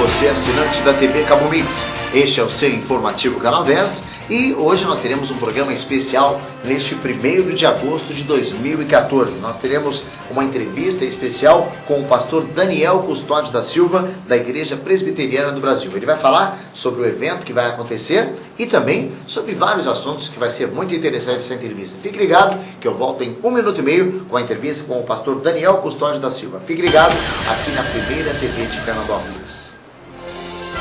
você, assinante da TV Cabo Mix. Este é o seu informativo Canal 10 e hoje nós teremos um programa especial neste 1º de agosto de 2014. Nós teremos uma entrevista especial com o pastor Daniel Custódio da Silva, da Igreja Presbiteriana do Brasil. Ele vai falar sobre o evento que vai acontecer e também sobre vários assuntos que vai ser muito interessante essa entrevista. Fique ligado que eu volto em 1 minuto e meio com a entrevista com o pastor Daniel Custódio da Silva. Fique ligado aqui na primeira TV de Fernandópolis.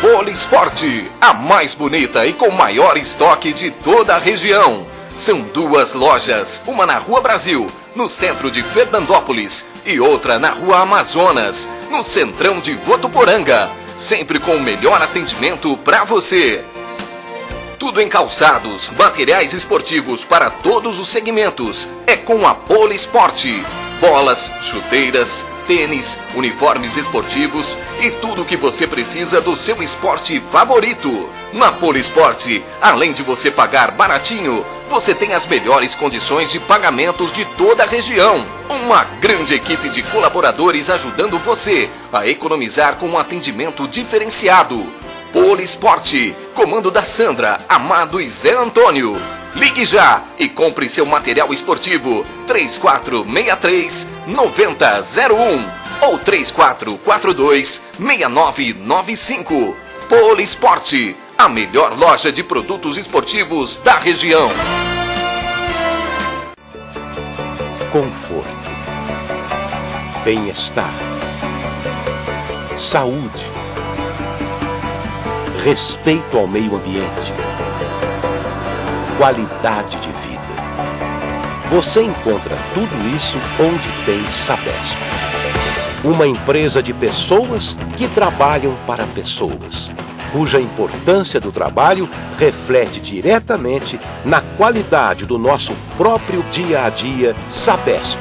Polisporte, a mais bonita e com maior estoque de toda a região. São 2 lojas, uma na Rua Brasil, no centro de Fernandópolis, e outra na Rua Amazonas, no centrão de Votuporanga. Sempre com o melhor atendimento para você. Tudo em calçados, materiais esportivos para todos os segmentos. É com a Polisporte. Bolas, chuteiras, tênis, uniformes esportivos e tudo o que você precisa do seu esporte favorito. Na Polisporte, além de você pagar baratinho, você tem as melhores condições de pagamentos de toda a região. Uma grande equipe de colaboradores ajudando você a economizar com um atendimento diferenciado. Polisporte, comando da Sandra, Amado e Zé Antônio. Ligue já e compre seu material esportivo 3463-9001 ou 3442-6995. Polisporte, a melhor loja de produtos esportivos da região. Conforto, bem-estar, saúde, respeito ao meio ambiente, qualidade de vida. Você encontra tudo isso onde tem Sabesp. Uma empresa de pessoas que trabalham para pessoas, cuja importância do trabalho reflete diretamente na qualidade do nosso próprio dia a dia. Sabesp,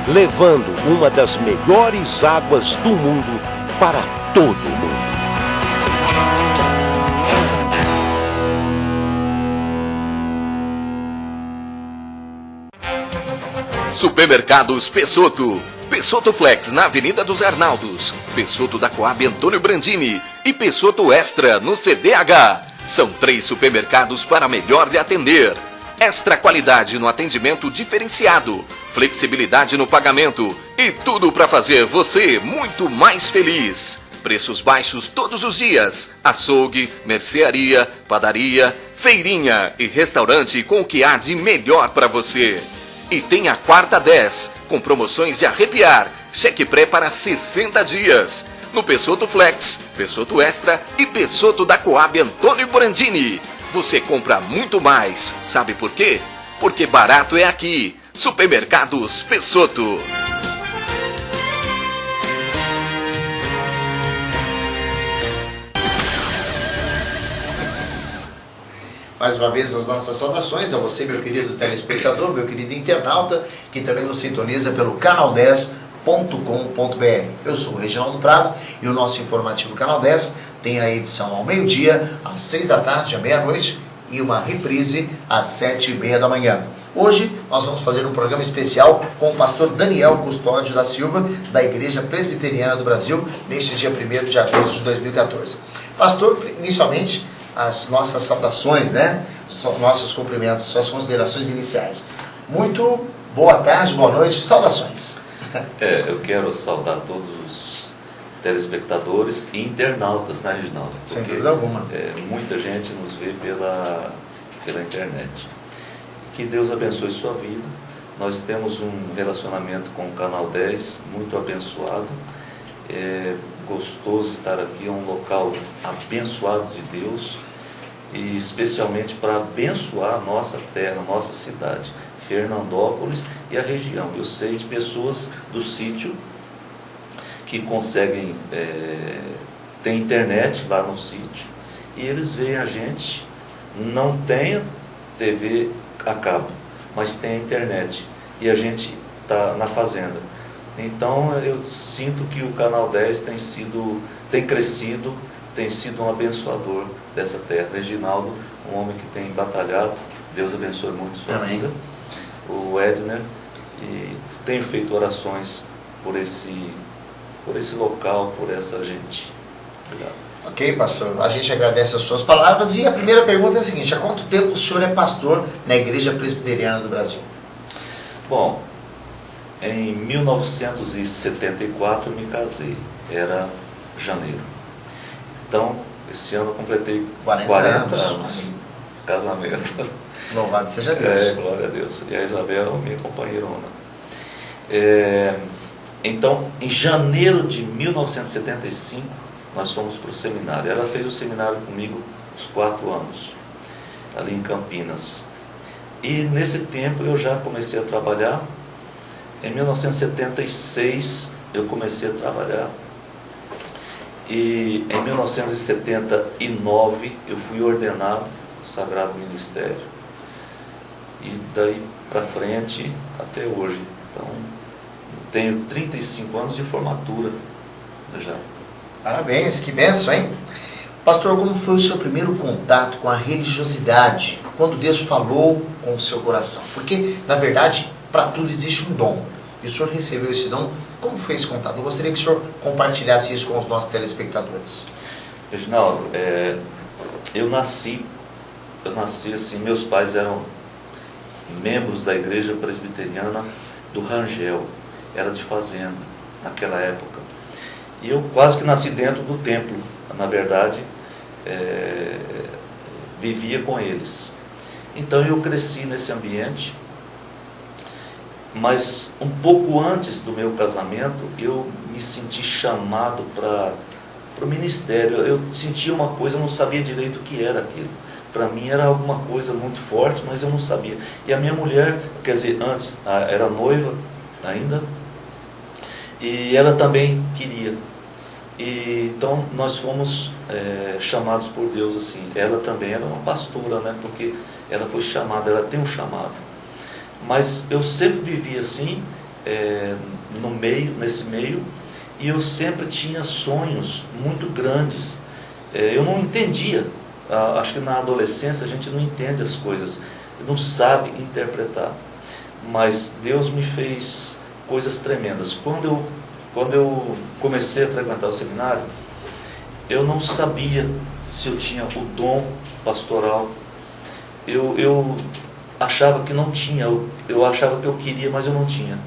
levando uma das melhores águas do mundo para todo mundo. Supermercados Pessotto. Pessotto Flex na Avenida dos Arnaldos. Pessotto da Coab Antônio Brandini. E Pessotto Extra no CDH. São 3 supermercados para melhor lhe atender. Extra qualidade no atendimento diferenciado. Flexibilidade no pagamento. E tudo para fazer você muito mais feliz. Preços baixos todos os dias. Açougue, mercearia, padaria, feirinha e restaurante com o que há de melhor para você. E tem a quarta 10, com promoções de arrepiar, cheque pré para 60 dias. No Pessotto Flex, Pessotto Extra e Pessotto da Coab Antônio Brandini. Você compra muito mais, sabe por quê? Porque barato é aqui. Supermercados Pessotto. Mais uma vez as nossas saudações a você, meu querido telespectador, meu querido internauta, que também nos sintoniza pelo canal10.com.br. Eu sou o Reginaldo Prado e o nosso informativo Canal 10 tem a edição ao meio-dia, às 6 da tarde, à meia-noite, e uma reprise às 7h30 da manhã. Hoje nós vamos fazer um programa especial com o pastor Daniel Custódio da Silva, da Igreja Presbiteriana do Brasil, neste dia 1º de agosto de 2014. Pastor, inicialmente, as nossas saudações, né? Nossos cumprimentos, suas considerações iniciais. Muito boa tarde, boa noite, saudações. Eu quero saudar todos os telespectadores e internautas, né, Reginaldo? Sem dúvida alguma. Muita gente nos vê pela internet. Que Deus abençoe sua vida. Nós temos um relacionamento com o Canal 10 muito abençoado. É gostoso estar aqui, é um local abençoado de Deus e especialmente para abençoar a nossa terra, a nossa cidade, Fernandópolis e a região. Eu sei de pessoas do sítio que conseguem ter internet lá no sítio e eles veem a gente, não tem TV a cabo, mas tem a internet e a gente está na fazenda. Então eu sinto que o Canal 10 tem crescido, tem sido um abençoador dessa terra. Reginaldo, um homem que tem batalhado, Deus abençoe muito sua vida. O Edner, e tenho feito orações por esse local, por essa gente. Obrigado. Ok, pastor. A gente agradece as suas palavras e a primeira pergunta é a seguinte: há quanto tempo o senhor é pastor na Igreja Presbiteriana do Brasil? Bom, em 1974 eu me casei, era janeiro. Então, esse ano eu completei 40 anos de casamento. Louvado seja Deus. Glória a Deus. E a Isabela, minha companheirona. Então, em janeiro de 1975, nós fomos para o seminário. Ela fez o seminário comigo uns 4 anos, ali em Campinas. E nesse tempo eu já comecei a trabalhar. Em 1976 eu comecei a trabalhar. E em 1979 eu fui ordenado no Sagrado Ministério. E daí para frente até hoje. Então, tenho 35 anos de formatura já. Parabéns, que bênção, hein? Pastor, como foi o seu primeiro contato com a religiosidade? Quando Deus falou com o seu coração? Porque, na verdade, para tudo existe um dom. E o senhor recebeu esse dom. Como foi esse contato? Eu gostaria que o senhor compartilhasse isso com os nossos telespectadores. Reginaldo, eu nasci assim, meus pais eram membros da Igreja Presbiteriana do Rangel, era de fazenda naquela época. E eu quase que nasci dentro do templo, na verdade, vivia com eles. Então eu cresci nesse ambiente, mas um pouco antes do meu casamento, eu me senti chamado para o ministério. Eu sentia uma coisa, eu não sabia direito o que era aquilo. Para mim era alguma coisa muito forte, mas eu não sabia. E a minha mulher, quer dizer, antes era noiva ainda, e ela também queria. E então nós fomos chamados por Deus assim. Ela também era uma pastora, né? Porque ela foi chamada, ela tem um chamado. Mas eu sempre vivi assim, nesse meio, e eu sempre tinha sonhos muito grandes. Eu não entendia. Acho que na adolescência a gente não entende as coisas, não sabe interpretar. Mas Deus me fez coisas tremendas. Quando eu comecei a frequentar o seminário, eu não sabia se eu tinha o dom pastoral. Eu achava que não tinha, eu achava que eu queria, mas eu não tinha.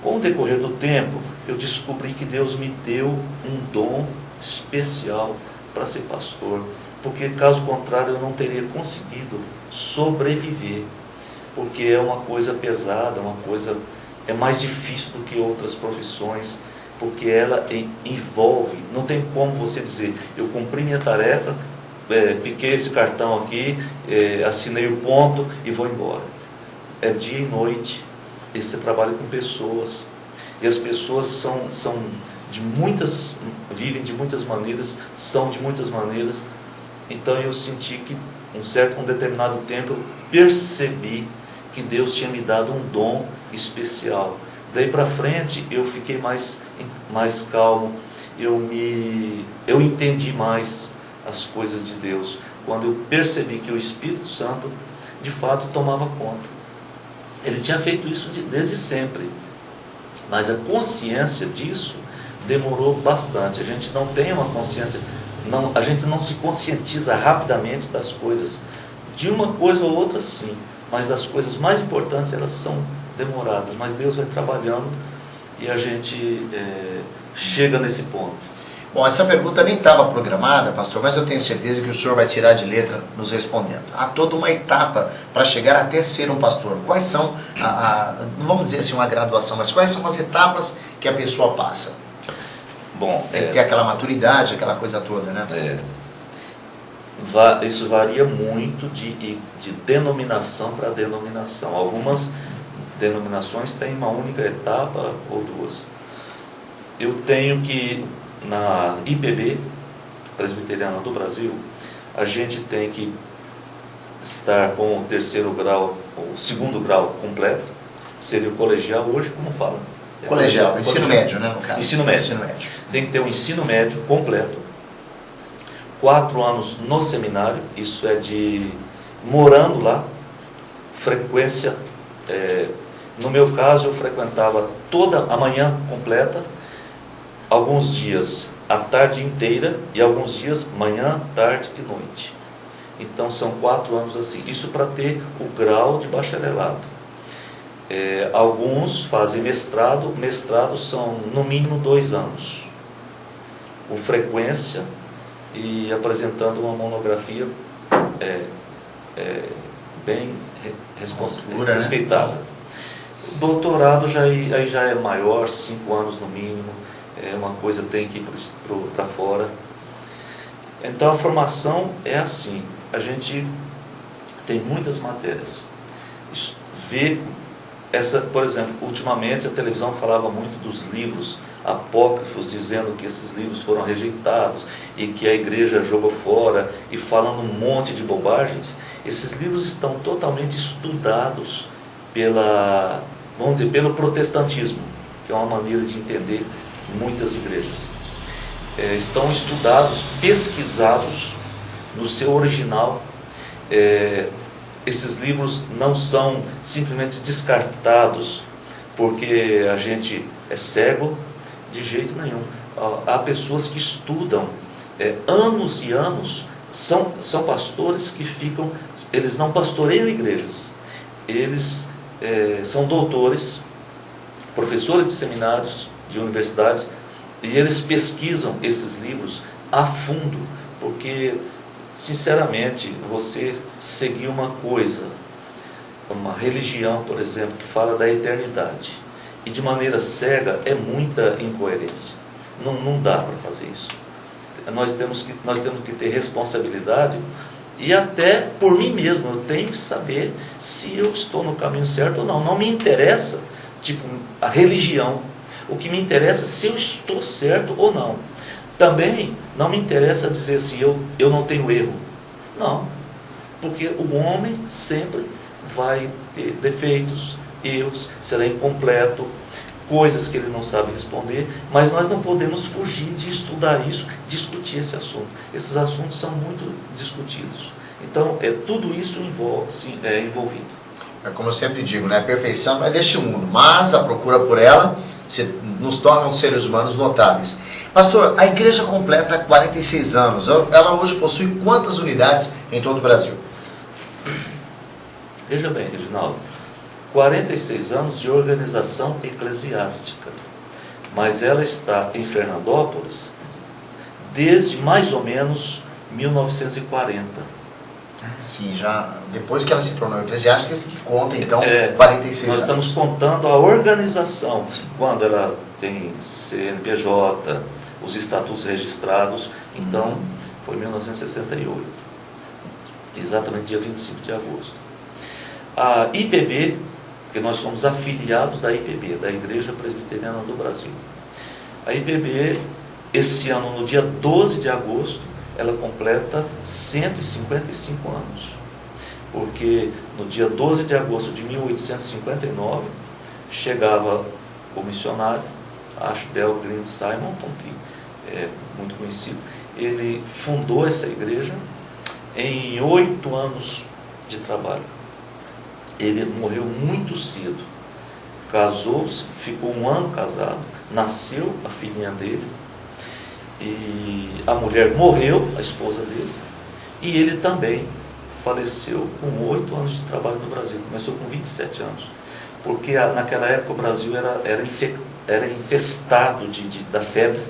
Com o decorrer do tempo, eu descobri que Deus me deu um dom especial para ser pastor, porque caso contrário eu não teria conseguido sobreviver, porque é uma coisa pesada, é mais difícil do que outras profissões, porque ela envolve, não tem como você dizer, eu cumpri minha tarefa, piquei esse cartão aqui, assinei o ponto e vou embora. É dia e noite, e você trabalha com pessoas, e as pessoas vivem de muitas maneiras, são de muitas maneiras. Então eu senti que um determinado tempo eu percebi que Deus tinha me dado um dom especial. Daí para frente eu fiquei mais calmo, eu entendi mais as coisas de Deus, quando eu percebi que o Espírito Santo de fato tomava conta. Ele tinha feito isso desde sempre, mas a consciência disso demorou bastante. A gente não tem uma consciência, a gente não se conscientiza rapidamente das coisas. De uma coisa ou outra sim, mas das coisas mais importantes elas são demoradas. Mas Deus vai trabalhando e a gente chega nesse ponto. Bom, essa pergunta nem estava programada, pastor, mas eu tenho certeza que o senhor vai tirar de letra nos respondendo. Há toda uma etapa para chegar até ser um pastor. Quais são, não vamos dizer assim uma graduação, mas quais são as etapas que a pessoa passa? Bom, tem que ter aquela maturidade, aquela coisa toda, né? Isso varia muito de denominação para denominação. Algumas denominações têm uma única etapa ou duas. Eu tenho que, na IPB, Presbiteriana do Brasil, a gente tem que estar com o 3º grau, ou 2º grau completo, seria o colegial hoje, como fala? Colegial, ensino médio, né, no caso? Ensino médio. Tem que ter um ensino médio completo, 4 anos no seminário, isso é morando lá, frequência, no meu caso eu frequentava toda a manhã completa, alguns dias a tarde inteira e alguns dias manhã, tarde e noite. Então são 4 anos assim. Isso para ter o grau de bacharelado. Alguns fazem mestrado. Mestrados são no mínimo 2 anos, com frequência e apresentando uma monografia bem respeitada. O doutorado aí já é maior, 5 anos no mínimo. É uma coisa que tem que ir para fora. Então a formação é assim. A gente tem muitas matérias. Por exemplo, ultimamente a televisão falava muito dos livros apócrifos, dizendo que esses livros foram rejeitados e que a igreja jogou fora, e falando um monte de bobagens. Esses livros estão totalmente estudados pelo protestantismo, que é uma maneira de entender muitas igrejas. Estão estudados, pesquisados no seu original. Esses livros não são simplesmente descartados porque a gente é cego, de jeito nenhum. Há pessoas que estudam anos e anos, são pastores que eles não pastoreiam igrejas, eles são doutores, professores de seminários, de universidades, e eles pesquisam esses livros a fundo, porque, sinceramente, você seguir uma coisa, uma religião, por exemplo, que fala da eternidade, e de maneira cega, é muita incoerência. Não dá para fazer isso. Nós temos que ter responsabilidade, e até por mim mesmo, eu tenho que saber se eu estou no caminho certo ou não. Não me interessa, a religião. O que me interessa é se eu estou certo ou não. Também não me interessa dizer se eu não tenho erro. Não. Porque o homem sempre vai ter defeitos, erros, será incompleto, coisas que ele não sabe responder, mas nós não podemos fugir de estudar isso, discutir esse assunto. Esses assuntos são muito discutidos. Então, tudo isso envolvido. Como eu sempre digo, né? A perfeição não é deste mundo, mas a procura por ela nos torna seres humanos notáveis. Pastor, a igreja completa 46 anos. Ela hoje possui quantas unidades em todo o Brasil? Veja bem, Reginaldo, 46 anos de organização eclesiástica, mas ela está em Fernandópolis desde mais ou menos 1940. Sim, já depois que ela se tornou eclesiástica, que conta então 46 anos. Nós estamos contando a organização, quando ela tem CNPJ, os estatutos registrados, então foi 1968, exatamente dia 25 de agosto. A IPB, porque nós somos afiliados da IPB, da Igreja Presbiteriana do Brasil. A IPB, esse ano, no dia 12 de agosto, ela completa 155 anos. Porque no dia 12 de agosto de 1859, chegava o missionário, Ashbel Green Simonton, que é muito conhecido. Ele fundou essa igreja em 8 anos de trabalho. Ele morreu muito cedo. Casou-se, ficou 1 ano casado, nasceu a filhinha dele, e a mulher morreu, a esposa dele, e ele também faleceu com 8 anos de trabalho no Brasil. Começou com 27 anos, porque naquela época o Brasil era infestado da febre,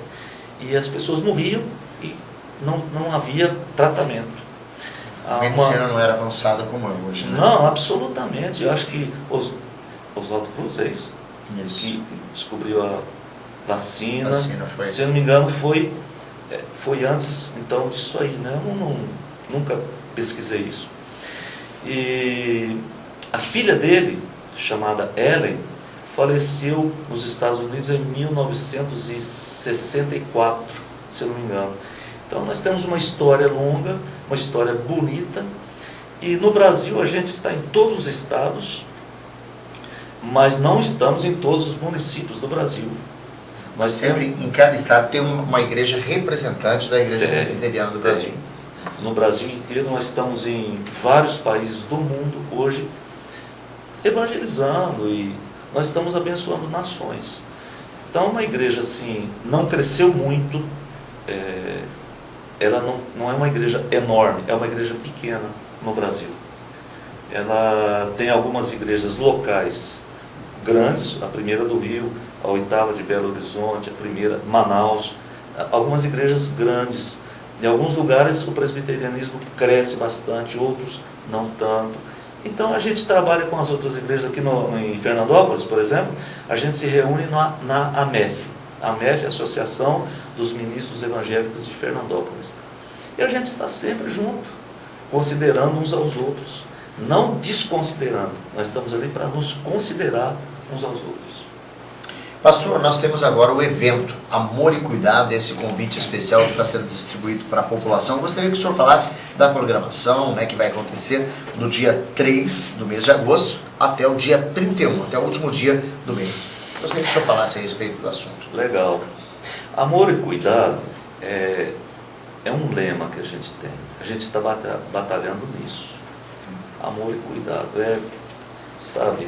e as pessoas morriam e não havia tratamento. A medicina não era avançada como é hoje, né? Não, absolutamente. Eu acho que Oswaldo Cruz, é isso? Isso. Que descobriu a vacina. Foi. Se eu não me engano, foi antes então disso aí, né? Eu nunca pesquisei isso. E a filha dele, chamada Ellen, faleceu nos Estados Unidos em 1964, se eu não me engano. Então nós temos uma história longa, uma história bonita, e no Brasil a gente está em todos os estados, mas não estamos em todos os municípios do Brasil. Nós sempre em cada estado tem uma igreja representante da Igreja Presbiteriana do Brasil. No Brasil inteiro nós estamos em vários países do mundo hoje evangelizando, e nós estamos abençoando nações. Então uma igreja assim não cresceu muito, ela não é uma igreja enorme, é uma igreja pequena no Brasil. Ela tem algumas igrejas locais grandes, a primeira do Rio, a oitava de Belo Horizonte, a primeira Manaus, algumas igrejas grandes. Em alguns lugares o presbiterianismo cresce bastante, outros não tanto. Então a gente trabalha com as outras igrejas aqui em Fernandópolis, por exemplo, a gente se reúne na AMEF. A AMEF é a Associação dos Ministros Evangélicos de Fernandópolis. E a gente está sempre junto, considerando uns aos outros, não desconsiderando. Nós estamos ali para nos considerar uns aos outros. Pastor, nós temos agora o evento Amor e Cuidado, esse convite especial que está sendo distribuído para a população. Gostaria que o senhor falasse da programação, né, que vai acontecer no dia 3 do mês de agosto até o dia 31, até o último dia do mês. Gostaria que o senhor falasse a respeito do assunto. Legal. Amor e cuidado é um lema que a gente tem. A gente está batalhando nisso. Amor e cuidado. Sabe,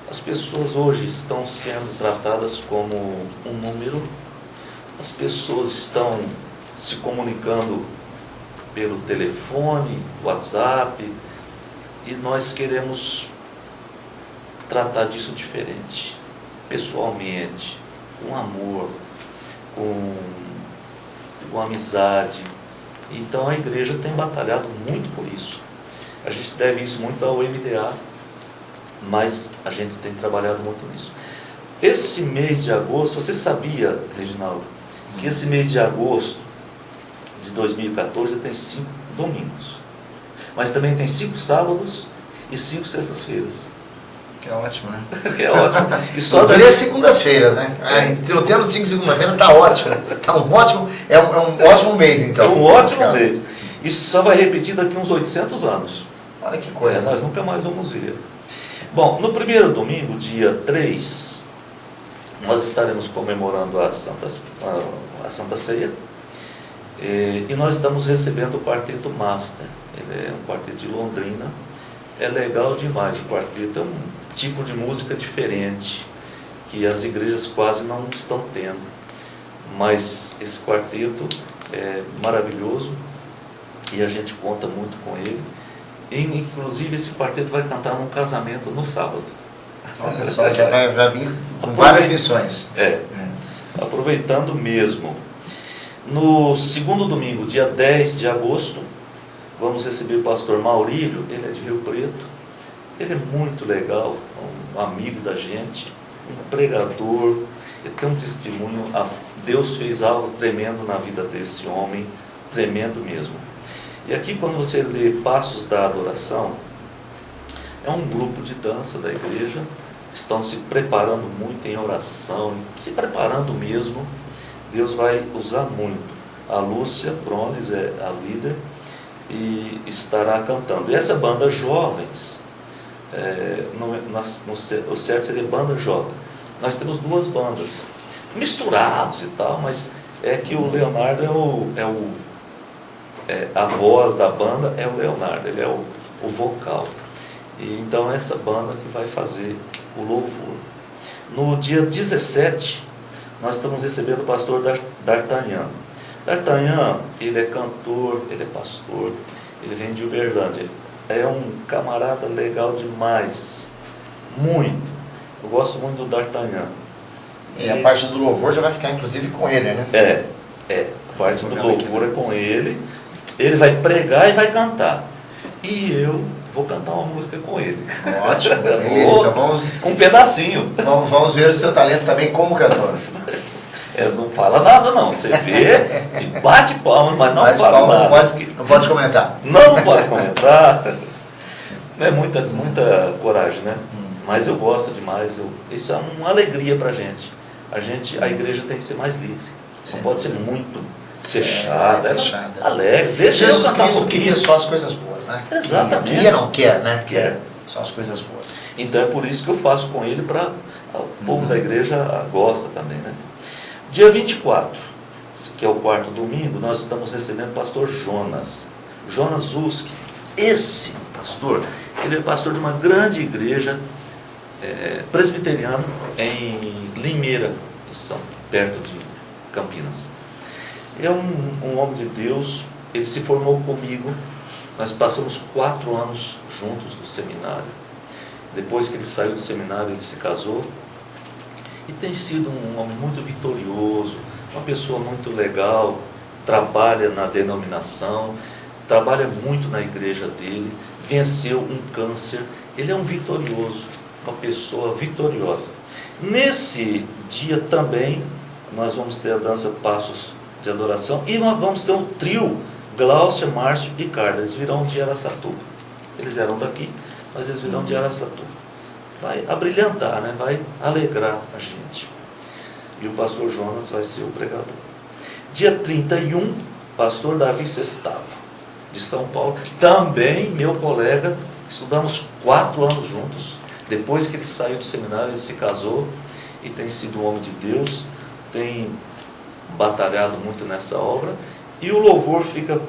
as pessoas hoje estão sendo tratadas como um número. As pessoas estão se comunicando pelo telefone, WhatsApp, e nós queremos tratar disso diferente, pessoalmente, com amor, com amizade. Então a igreja tem batalhado muito por isso. A gente deve isso muito ao MDA, mas a gente tem trabalhado muito nisso. Esse mês de agosto, você sabia, Reginaldo, que esse mês de agosto de 2014 tem 5 domingos, mas também tem 5 sábados e 5 sextas-feiras. Que é ótimo, né? Que é ótimo. E só daria segundas-feiras, né? Tendo 5 segunda-feira tá ótimo. Tá um ótimo, é um ótimo mês, então. É um ótimo mês. Isso só vai repetir daqui uns 800 anos. Olha que coisa. Nós nunca mais vamos ver. Bom, no primeiro domingo, dia 3, nós estaremos comemorando a Santa Ceia. E nós estamos recebendo o Quarteto Master. Ele é um quarteto de Londrina. É legal demais. O quarteto é um tipo de música diferente, que as igrejas quase não estão tendo. Mas esse quarteto é maravilhoso e a gente conta muito com ele. Inclusive esse quarteto vai cantar num casamento no sábado. Olha só, já vim com várias missões. Aproveitando mesmo. No segundo domingo, dia 10 de agosto, vamos receber o pastor Maurílio. Ele é de Rio Preto. Ele é muito legal, um amigo da gente, um pregador. Ele tem um testemunho. Deus fez algo tremendo na vida desse homem, tremendo mesmo. E aqui, quando você lê Passos da Adoração, é um grupo de dança da igreja, estão se preparando muito em oração, se preparando mesmo. Deus vai usar muito. A Lúcia Brones é a líder e estará cantando. E essa banda Jovens, o certo seria banda jovem. Nós temos 2 bandas, misturados e tal, mas é que o Leonardo a voz da banda é o Leonardo, ele é o vocal. E então essa banda que vai fazer o louvor. No dia 17, nós estamos recebendo o pastor D'Artagnan. D'Artagnan, ele é cantor, ele é pastor, ele vem de Uberlândia. É um camarada legal demais, muito. Eu gosto muito do D'Artagnan. E a parte do louvor já vai ficar inclusive com ele, né? A parte do louvor é com ele. Ele vai pregar e vai cantar. E eu vou cantar uma música com ele. Ótimo, beleza. Então vamos... Um pedacinho. Vamos ver o seu talento também como cantor. Não fala nada não. Você vê e bate palmas, mas não fala nada. Não pode comentar. Não pode comentar. É muita coragem, né? Mas eu gosto demais. Isso é uma alegria pra gente. A igreja tem que ser mais livre. Não pode ser muito fechada. Alegre. Deixa Jesus Cristo queria só as coisas boas, né? Exatamente. Queria, não quer, né? Quer. Só as coisas boas. Então é por isso que eu faço com ele, para o povo da igreja gosta também, né? Dia 24, que é o 4º domingo, nós estamos recebendo o pastor Jonas Uski. Esse pastor, ele é pastor de uma grande igreja presbiteriana em Limeira, perto de Campinas. Ele é um homem de Deus, ele se formou comigo, nós passamos 4 anos juntos no seminário. Depois que ele saiu do seminário, ele se casou, e tem sido um homem muito vitorioso, uma pessoa muito legal, trabalha na denominação, trabalha muito na igreja dele, venceu um câncer, ele é um vitorioso, uma pessoa vitoriosa. Nesse dia também, nós vamos ter a dança Passos de Adoração, e nós vamos ter um trio, Glaucia, Márcio e Carla. Eles virão de Araçatuba. Eles eram daqui, mas eles virão de Araçatuba. Vai abrilhantar, né? Vai alegrar a gente. E o pastor Jonas vai ser o pregador. Dia 31, pastor Davi Sestavo, de São Paulo, também meu colega, estudamos 4 anos juntos. Depois que ele saiu do seminário, ele se casou e tem sido um homem de Deus, tem batalhado muito nessa obra, e o louvor fica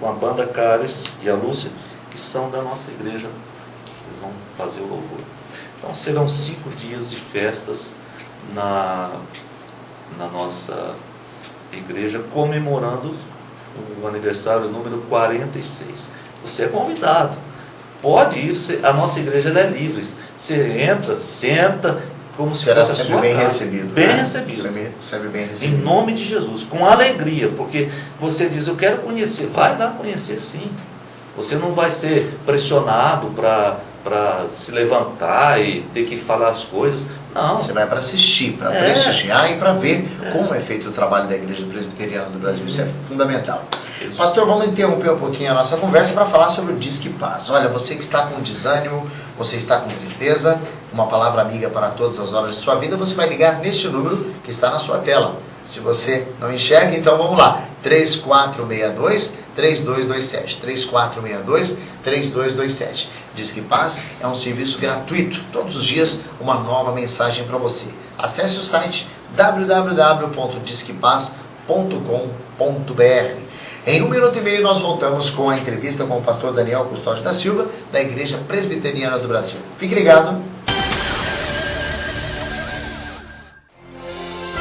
com a banda Cares e a Lúcia, que são da nossa igreja, eles vão fazer o louvor. Então serão 5 dias de festas na nossa igreja, comemorando o aniversário número 46. Você é convidado, pode ir, a nossa igreja ela é livre, você entra, senta, como se fosse a sua bem casa. Recebido. Bem né? recebido. Sempre bem recebido. Em nome de Jesus, com alegria, porque você diz, eu quero conhecer, vai lá conhecer sim. Você não vai ser pressionado para se levantar e ter que falar as coisas. Não. Você vai para assistir, para prestigiar e para ver como é feito o trabalho da Igreja Presbiteriana do Brasil. Isso é fundamental. Isso. Pastor, vamos interromper um pouquinho a nossa conversa para falar sobre o Disque Paz. Olha, você que está com desânimo, você está com tristeza, uma palavra amiga para todas as horas de sua vida, você vai ligar neste número que está na sua tela. Se você não enxerga, então vamos lá. 3462-3227. 3462-3227. Disque Paz é um serviço gratuito. Todos os dias uma nova mensagem para você. Acesse o site www.disquepaz.com.br. Em 1 minuto e meio nós voltamos com a entrevista com o pastor Daniel Custódio da Silva, da Igreja Presbiteriana do Brasil. Fique ligado.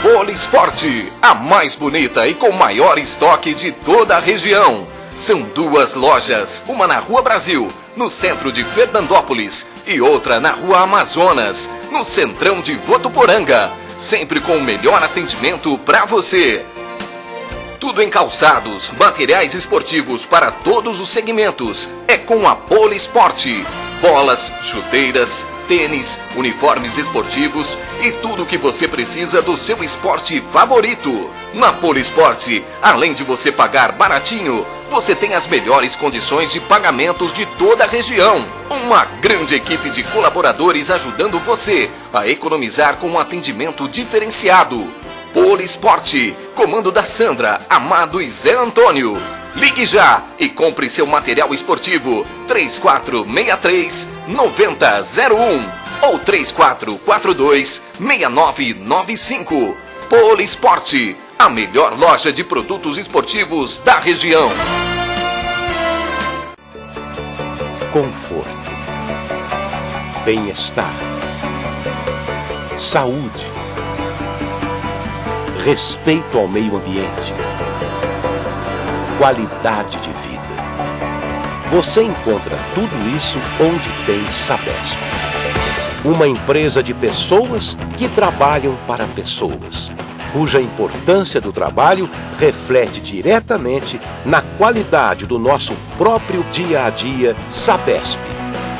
Polisporte, a mais bonita e com maior estoque de toda a região. São 2 lojas, uma na Rua Brasil, no centro de Fernandópolis, e outra na Rua Amazonas, no centrão de Votuporanga. Sempre com o melhor atendimento para você. Tudo em calçados, materiais esportivos para todos os segmentos. É com a Polisporte. Bolas, chuteiras, tênis, uniformes esportivos e tudo o que você precisa do seu esporte favorito. Na Polisporte, além de você pagar baratinho, você tem as melhores condições de pagamentos de toda a região. Uma grande equipe de colaboradores ajudando você a economizar com um atendimento diferenciado. Polisporte, comando da Sandra, Amado e Zé Antônio. Ligue já e compre seu material esportivo 3463-9001 ou 3442-6995. Polisporte, a melhor loja de produtos esportivos da região. Conforto, bem-estar, saúde, respeito ao meio ambiente, qualidade de vida. Você encontra tudo isso onde tem Sabesp. Uma empresa de pessoas que trabalham para pessoas, cuja importância do trabalho reflete diretamente na qualidade do nosso próprio dia a dia. Sabesp,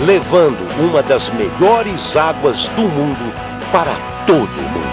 levando uma das melhores águas do mundo para todo mundo.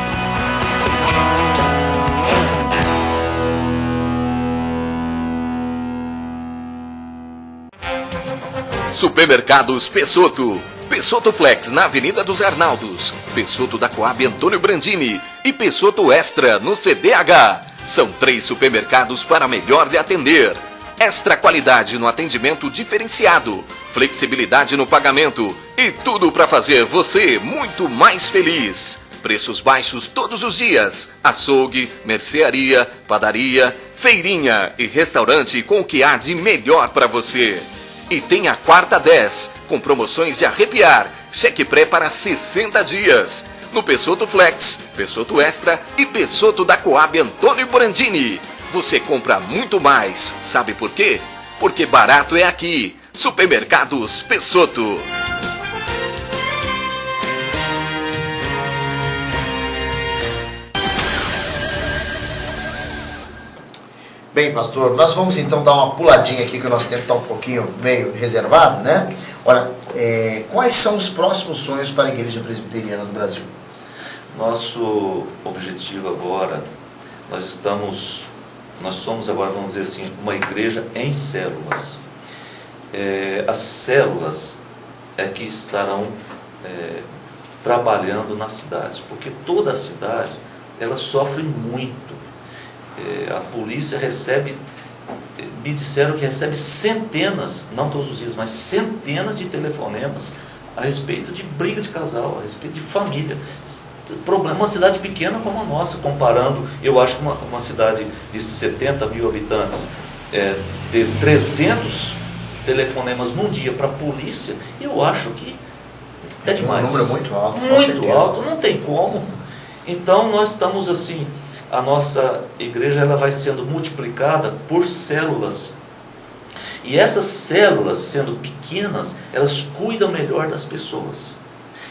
Supermercados Pessotto. Pessotto Flex na Avenida dos Arnaldos, Pessotto da Coab Antônio Brandini e Pessotto Extra no CDH. São 3 supermercados para melhor lhe atender. Extra qualidade no atendimento diferenciado, flexibilidade no pagamento e tudo para fazer você muito mais feliz. Preços baixos todos os dias. Açougue, mercearia, padaria, feirinha e restaurante com o que há de melhor para você. E tem a quarta 10, com promoções de arrepiar, cheque pré para 60 dias. no Pessotto Flex, Pessotto Extra e Pessotto da Coab Antônio Brandini. Você compra muito mais, sabe por quê? Porque barato é aqui. Supermercados Pessotto. Bem, pastor, nós vamos então dar uma puladinha aqui, que o nosso tempo está um pouquinho meio reservado, né? Olha, quais são os próximos sonhos para a Igreja Presbiteriana no Brasil? Nosso objetivo agora, nós somos agora, vamos dizer assim, uma igreja em células. As células é que estarão trabalhando na cidade, porque toda a cidade, ela sofre muito. A polícia recebe, me disseram que recebe centenas, não todos os dias, mas centenas de telefonemas a respeito de briga de casal, a respeito de família. Problema, uma cidade pequena como a nossa, comparando, eu acho que uma cidade de 70 mil habitantes, ter 300 telefonemas num dia para a polícia, eu acho que é demais. Um número muito alto. Muito alto, não tem como. Então nós estamos assim, a nossa igreja ela vai sendo multiplicada por células. E essas células, sendo pequenas, elas cuidam melhor das pessoas.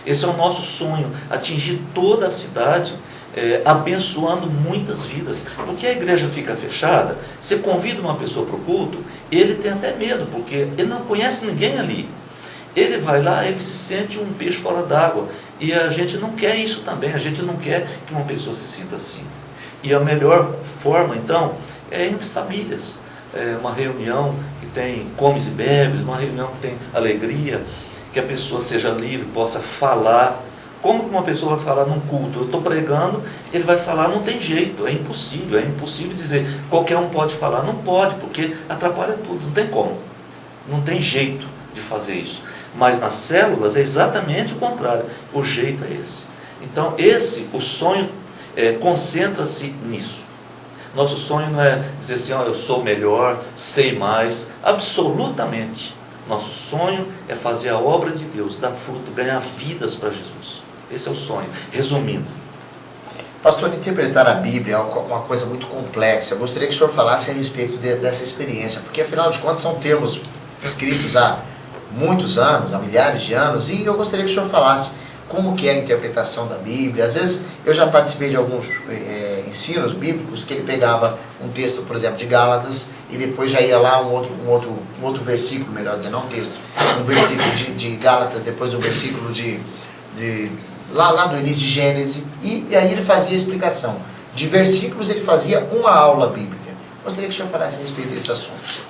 Esse é o nosso sonho, atingir toda a cidade, abençoando muitas vidas. Porque a igreja fica fechada, você convida uma pessoa para o culto, ele tem até medo, porque ele não conhece ninguém ali. Ele vai lá, ele se sente um peixe fora d'água. E a gente não quer isso também, a gente não quer que uma pessoa se sinta assim. E a melhor forma, então, é entre famílias. Uma reunião que tem comes e bebes, uma reunião que tem alegria, que a pessoa seja livre, possa falar. Como que uma pessoa vai falar num culto? Eu estou pregando, ele vai falar, não tem jeito, é impossível dizer, qualquer um pode falar. Não pode, porque atrapalha tudo, não tem como. Não tem jeito de fazer isso. Mas nas células é exatamente o contrário, o jeito é esse. Então o sonho concentra-se nisso. Nosso sonho não é dizer assim, eu sou melhor, sei mais, absolutamente. Nosso sonho é fazer a obra de Deus, dar fruto, ganhar vidas para Jesus. Esse é o sonho, resumindo. Pastor, interpretar a Bíblia é uma coisa muito complexa. Eu gostaria que o senhor falasse a respeito dessa experiência, porque afinal de contas são termos escritos há muitos anos, há milhares de anos, e eu gostaria que o senhor falasse como que é a interpretação da Bíblia. Às vezes eu já participei de alguns ensinos bíblicos que ele pegava um texto, por exemplo, de Gálatas, e depois já ia lá um outro versículo, melhor dizer, não um texto, um versículo de Gálatas, depois um versículo lá do início de Gênesis, e aí ele fazia a explicação. De versículos ele fazia uma aula bíblica. Gostaria que o senhor falasse a respeito desse assunto.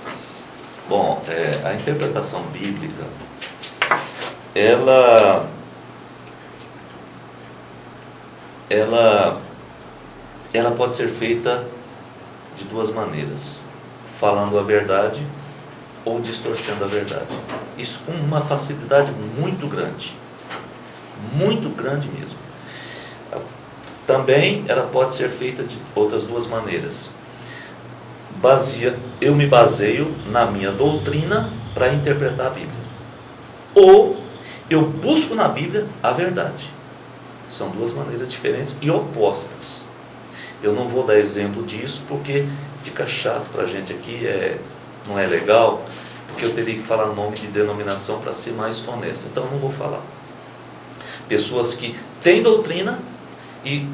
Bom, a interpretação bíblica, ela pode ser feita de duas maneiras, falando a verdade ou distorcendo a verdade. Isso com uma facilidade muito grande mesmo. Também ela pode ser feita de outras duas maneiras. Eu me baseio na minha doutrina para interpretar a Bíblia. Ou eu busco na Bíblia a verdade. São duas maneiras diferentes e opostas. Eu não vou dar exemplo disso porque fica chato para a gente aqui, não é legal, porque eu teria que falar nome de denominação para ser mais honesto. Então eu não vou falar. Pessoas que têm doutrina e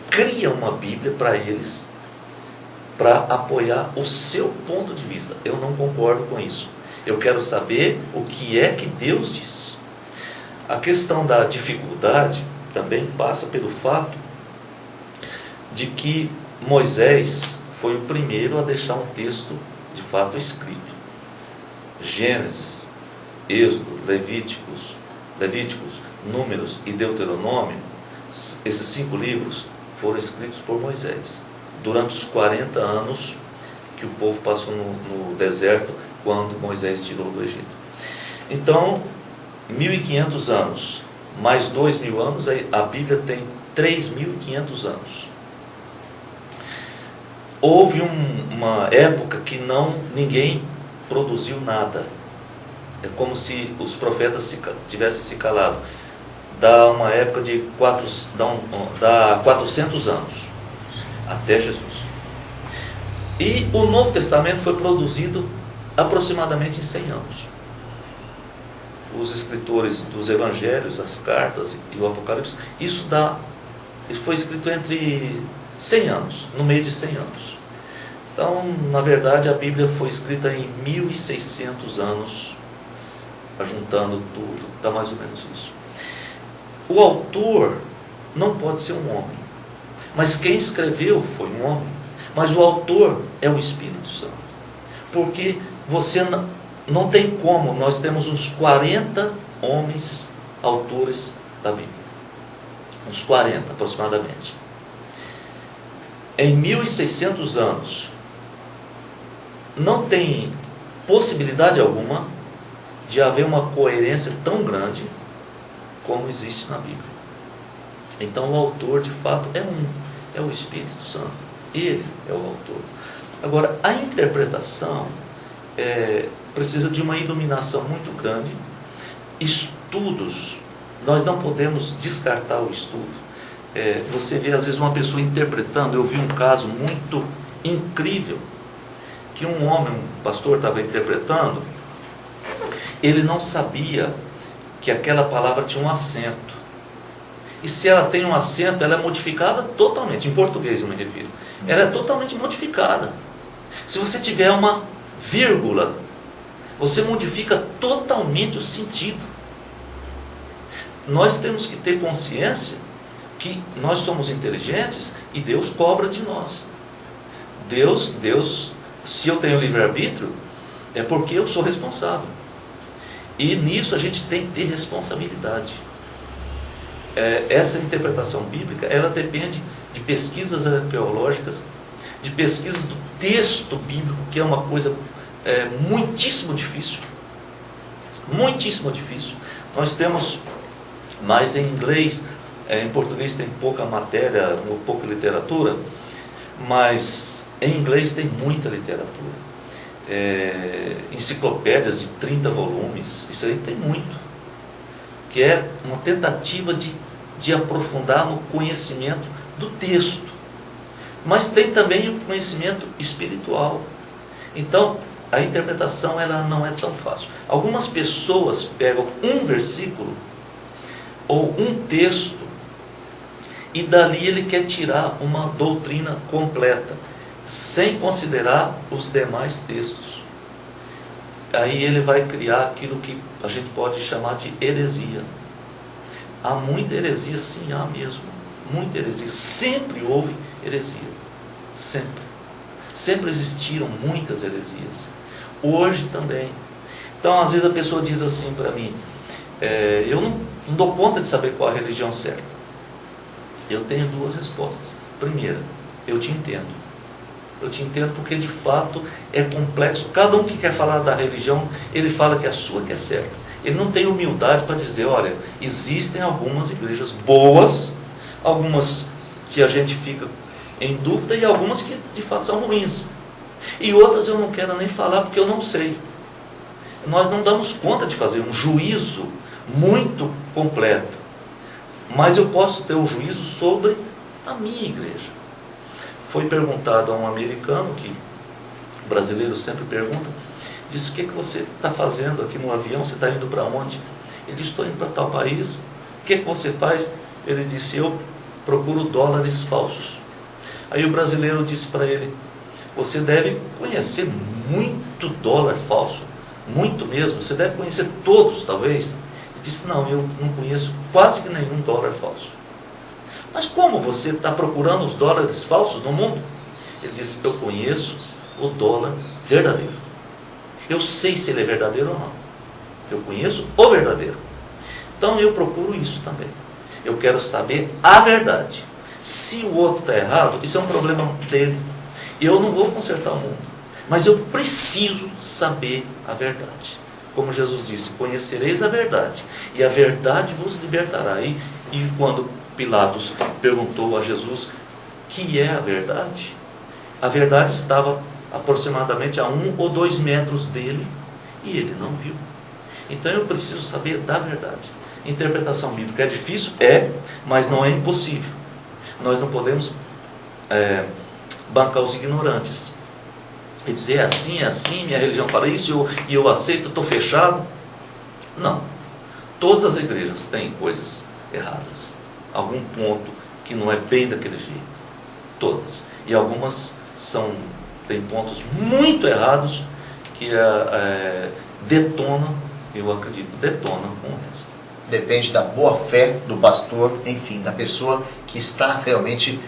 criam uma Bíblia para eles, para apoiar o seu ponto de vista. Eu não concordo com isso. Eu quero saber o que é que Deus diz. A questão da dificuldade também passa pelo fato de que Moisés foi o primeiro a deixar um texto de fato escrito. Gênesis, Êxodo, Levíticos, Números e Deuteronômio, esses 5 livros foram escritos por Moisés durante os 40 anos que o povo passou no deserto quando Moisés tirou do Egito. Então, 1.500 anos mais 2.000 anos, a Bíblia tem 3.500 anos. Houve uma época que ninguém produziu nada. É como se os profetas tivessem se calado. dá uma época de 400 anos, até Jesus. E o Novo Testamento foi produzido aproximadamente em 100 anos. Os escritores dos evangelhos, as cartas e o Apocalipse, isso foi escrito entre 100 anos, no meio de 100 anos. Então, na verdade, a Bíblia foi escrita em 1600 anos, juntando tudo, dá mais ou menos isso. O autor não pode ser um homem, mas quem escreveu foi um homem, mas o autor é o Espírito Santo, porque você não tem como, nós temos uns 40 homens autores da Bíblia, uns 40 aproximadamente. Em 1600 anos, não tem possibilidade alguma de haver uma coerência tão grande como existe na Bíblia. Então o autor de fato é o Espírito Santo, ele é o autor. Agora, a interpretação precisa de uma iluminação muito grande, estudos, nós não podemos descartar o estudo. Você vê às vezes uma pessoa interpretando, eu vi um caso muito incrível, que um homem, um pastor estava interpretando, ele não sabia que aquela palavra tinha um acento. E se ela tem um acento, ela é modificada totalmente. Em português eu me refiro. Ela é totalmente modificada. Se você tiver uma vírgula, você modifica totalmente o sentido. Nós temos que ter consciência que nós somos inteligentes e Deus cobra de nós. Deus, se eu tenho livre-arbítrio, é porque eu sou responsável. E nisso a gente tem que ter responsabilidade. Essa interpretação bíblica, ela depende de pesquisas arqueológicas, de pesquisas do texto bíblico, que é uma coisa muitíssimo difícil. Muitíssimo difícil. Nós temos mais em inglês, em português tem pouca matéria, pouca literatura, mas em inglês tem muita literatura. Enciclopédias de 30 volumes, isso aí tem muito, que é uma tentativa de aprofundar no conhecimento do texto, mas tem também o conhecimento espiritual. Então a interpretação ela não é tão fácil. Algumas pessoas pegam um versículo ou um texto e dali ele quer tirar uma doutrina completa, sem considerar os demais textos. Aí ele vai criar aquilo que a gente pode chamar de heresia. Há muita heresia, sim, há mesmo. Muita heresia. Sempre houve heresia. Sempre. Sempre existiram muitas heresias. Hoje também. Então, às vezes a pessoa diz assim para mim, eu não dou conta de saber qual a religião certa. Eu tenho duas respostas. Primeira, eu te entendo. Eu te entendo porque de fato é complexo. Cada um que quer falar da religião, ele fala que a sua que é certa. Ele não tem humildade para dizer, olha, existem algumas igrejas boas, algumas que a gente fica em dúvida e algumas que de fato são ruins. E outras eu não quero nem falar porque eu não sei. Nós não damos conta de fazer um juízo muito completo. Mas eu posso ter um juízo sobre a minha igreja. Foi perguntado a um americano, que o brasileiro sempre pergunta, disse, o que você está fazendo aqui no avião, você está indo para onde? Ele disse, estou indo para tal país. O que você faz? Ele disse, eu procuro dólares falsos. Aí o brasileiro disse para ele, você deve conhecer muito dólar falso, muito mesmo, você deve conhecer todos talvez. Ele disse, não, eu não conheço quase que nenhum dólar falso. Mas como você está procurando os dólares falsos no mundo? Ele disse, eu conheço o dólar verdadeiro. Eu sei se ele é verdadeiro ou não. Eu conheço o verdadeiro. Então eu procuro isso também. Eu quero saber a verdade. Se o outro está errado, isso é um problema dele. Eu não vou consertar o mundo. Mas eu preciso saber a verdade. Como Jesus disse, conhecereis a verdade, e a verdade vos libertará. E quando Pilatos perguntou a Jesus, que é a verdade? A verdade estava aproximadamente a 1 ou 2 metros dele, e ele não viu. Então eu preciso saber da verdade. Interpretação bíblica é difícil? Mas não é impossível. Nós não podemos bancar os ignorantes e dizer é assim, minha religião fala isso e eu aceito, estou fechado. Não. Todas as igrejas têm coisas erradas. Algum ponto que não é bem daquele jeito. Todas. E algumas têm pontos muito errados que detonam, eu acredito, detonam com o resto. Depende da boa fé do pastor, enfim, da pessoa que está realmente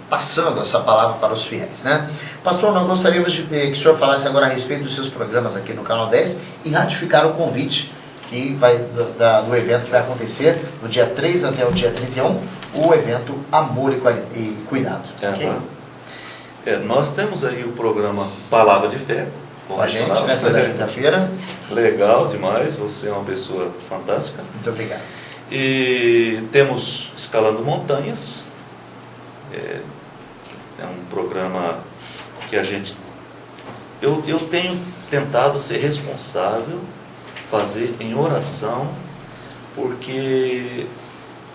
passando essa palavra para os fiéis, né? Pastor, nós gostaríamos que o senhor falasse agora a respeito dos seus programas aqui no Canal 10 e ratificar o convite que do evento que vai acontecer no dia 3 até o dia 31, o evento Amor e Cuidado. Okay? Nós temos aí o programa Palavra de Fé, com a gente, né, toda quinta-feira. Legal demais, você é uma pessoa fantástica. Muito obrigado. E temos Escalando Montanhas, é um programa que eu tenho tentado ser responsável, fazer em oração, porque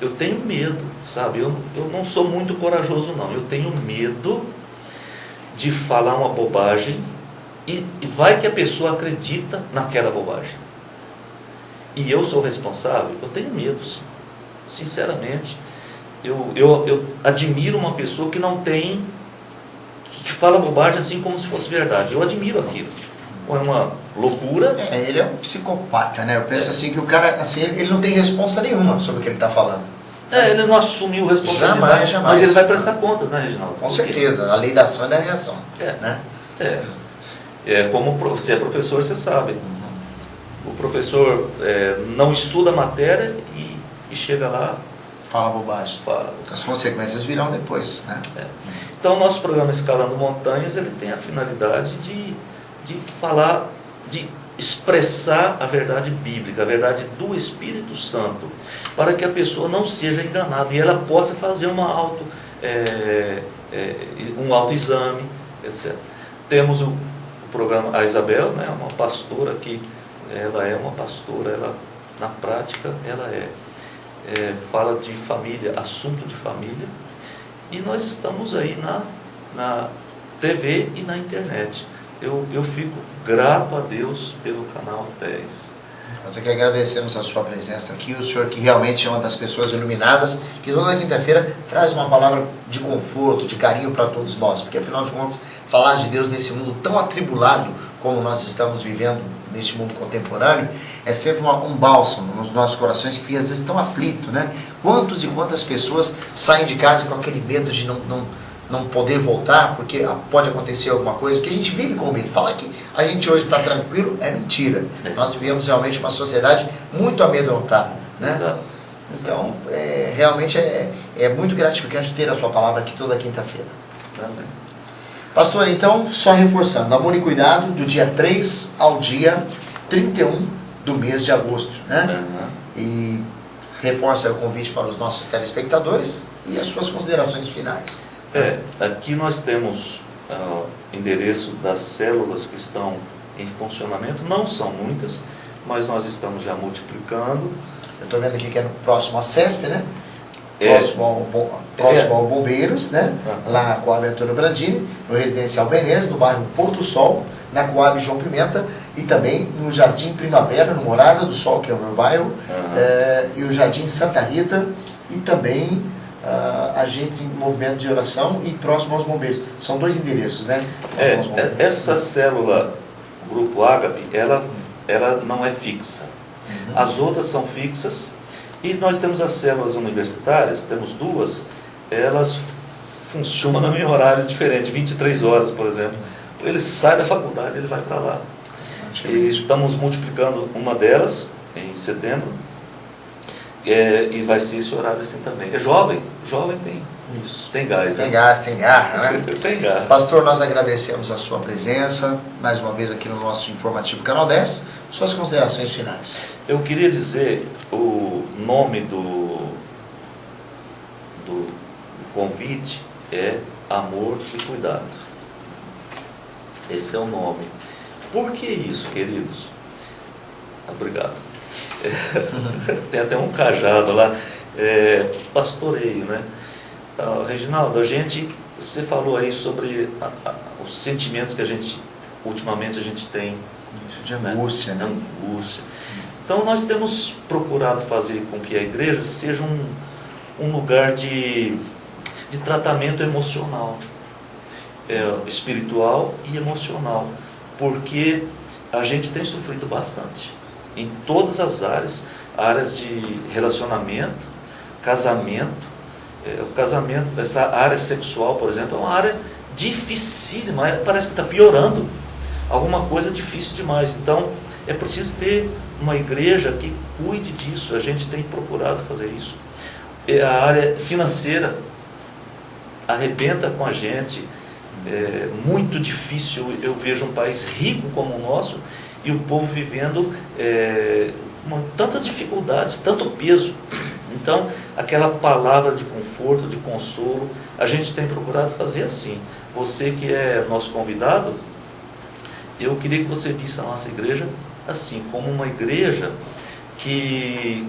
eu tenho medo, sabe? Eu não sou muito corajoso não, eu tenho medo de falar uma bobagem e vai que a pessoa acredita naquela bobagem. E eu sou responsável? Eu tenho medo, sim. Sinceramente. Eu admiro uma pessoa que não tem, que fala bobagem assim como se fosse verdade. Eu admiro aquilo. É uma loucura. Ele é um psicopata, né? Eu penso assim que o cara, assim, ele não tem responsa nenhuma sobre o que ele está falando. Ele não assumiu responsabilidade. Jamais. Mas ele vai prestar contas, né, Reginaldo? Com certeza. A lei da ação e da reação. Né? Como você é professor, você sabe. O professor não estuda a matéria e chega lá... Fala bobagem. As consequências virão depois, né? Então, o nosso programa Escalando Montanhas, ele tem a finalidade de falar, de expressar a verdade bíblica, a verdade do Espírito Santo, para que a pessoa não seja enganada e ela possa fazer um autoexame, etc. Temos o programa, a Isabel, né, uma pastora que ela é uma pastora, ela na prática ela fala de família, assunto de família, e nós estamos aí na TV e na internet. Eu fico grato a Deus pelo Canal 10. Nós aqui agradecemos a sua presença aqui, o senhor que realmente é uma das pessoas iluminadas, que toda quinta-feira traz uma palavra de conforto, de carinho para todos nós, porque afinal de contas, falar de Deus nesse mundo tão atribulado como nós estamos vivendo, neste mundo contemporâneo, é sempre um bálsamo nos nossos corações que às vezes estão aflitos, né? Quantos e quantas pessoas saem de casa com aquele medo de não poder voltar, porque pode acontecer alguma coisa, que a gente vive com medo. Falar que a gente hoje está tranquilo é mentira. Nós vivemos realmente uma sociedade muito amedrontada, né? Exato. Então, realmente é muito gratificante ter a sua palavra aqui toda quinta-feira. Amém. Pastor, então, só reforçando, Amor e Cuidado, do dia 3 ao dia 31 do mês de agosto, né? E reforça o convite para os nossos telespectadores e as suas considerações finais. Aqui nós temos endereço das células que estão em funcionamento, não são muitas, mas nós estamos já multiplicando. Eu estou vendo aqui que é próximo à CESP, né? Próximo ao Bombeiros, né? Lá na Coab Antônio Brandini, no Residencial Benez, no bairro Pôr do Sol, na Coab João Pimenta, e também no Jardim Primavera, no Morada do Sol, que é o meu bairro, e o Jardim Santa Rita, e também a gente em movimento de oração e próximo aos bombeiros. São 2 endereços, né? Essa célula Grupo Ágape, ela não é fixa. As outras são fixas. E nós temos as células universitárias, temos 2, elas funcionam em horário diferente, 23 horas, por exemplo. Ele sai da faculdade, ele vai para lá. E estamos multiplicando uma delas em setembro, e vai ser esse horário assim também. É jovem tem. Isso. Tem gás, né? Tem garra, né? Tem garra. Pastor, nós agradecemos a sua presença, mais uma vez aqui no nosso informativo Canal 10, suas considerações finais. Eu queria dizer, o nome do convite é Amor e Cuidado. Esse é o nome. Por que isso, queridos? Obrigado. Tem até um cajado lá, pastoreio, né? Reginaldo, você falou aí sobre os sentimentos que ultimamente a gente tem. Isso, de angústia, né? Angústia. Então nós temos procurado fazer com que a igreja seja um lugar de tratamento emocional, espiritual e emocional, porque a gente tem sofrido bastante em todas as áreas de relacionamento, casamento. O casamento, essa área sexual, por exemplo, é uma área dificílima, parece que está piorando, alguma coisa difícil demais. Então é preciso ter uma igreja que cuide disso. A gente tem procurado fazer isso. A área financeira arrebenta com a gente, é muito difícil. Eu vejo um país rico como o nosso e o povo vivendo tantas dificuldades, tanto peso. Então, aquela palavra de conforto, de consolo, a gente tem procurado fazer assim. Você que é nosso convidado, eu queria que você visse a nossa igreja assim, como uma igreja que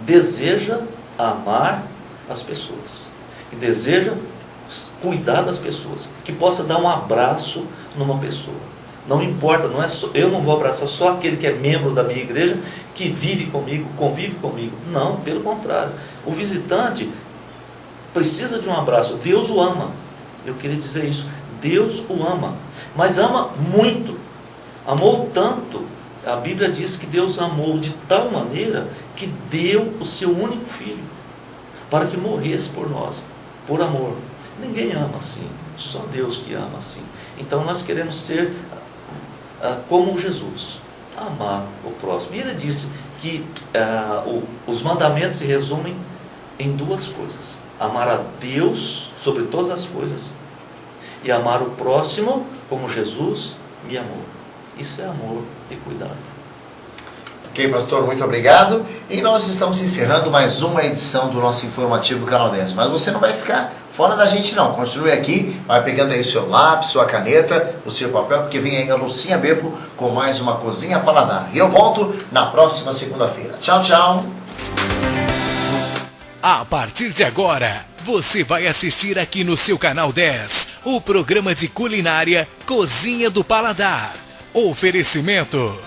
deseja amar as pessoas, que deseja cuidar das pessoas, que possa dar um abraço numa pessoa. Não importa, não é só, eu não vou abraçar só aquele que é membro da minha igreja, que vive comigo, convive comigo. Não, pelo contrário. O visitante precisa de um abraço. Deus o ama. Eu queria dizer isso. Deus o ama. Mas ama muito. Amou tanto. A Bíblia diz que Deus amou de tal maneira que deu o seu único filho para que morresse por nós, por amor. Ninguém ama assim. Só Deus que ama assim. Então nós queremos ser como Jesus, amar o próximo. E ele disse que os mandamentos se resumem em duas coisas: amar a Deus sobre todas as coisas e amar o próximo como Jesus me amou. Isso é amor e cuidado. Ok, pastor, muito obrigado. E nós estamos encerrando mais uma edição do nosso informativo Canal 10. Mas você não vai ficar fora da gente não. Continue aqui, vai pegando aí seu lápis, sua caneta, o seu papel, porque vem aí a Lucinha Beppo com mais uma Cozinha Paladar. E eu volto na próxima segunda-feira. Tchau, tchau. A partir de agora, você vai assistir aqui no seu Canal 10 o programa de culinária Cozinha do Paladar. Oferecimento: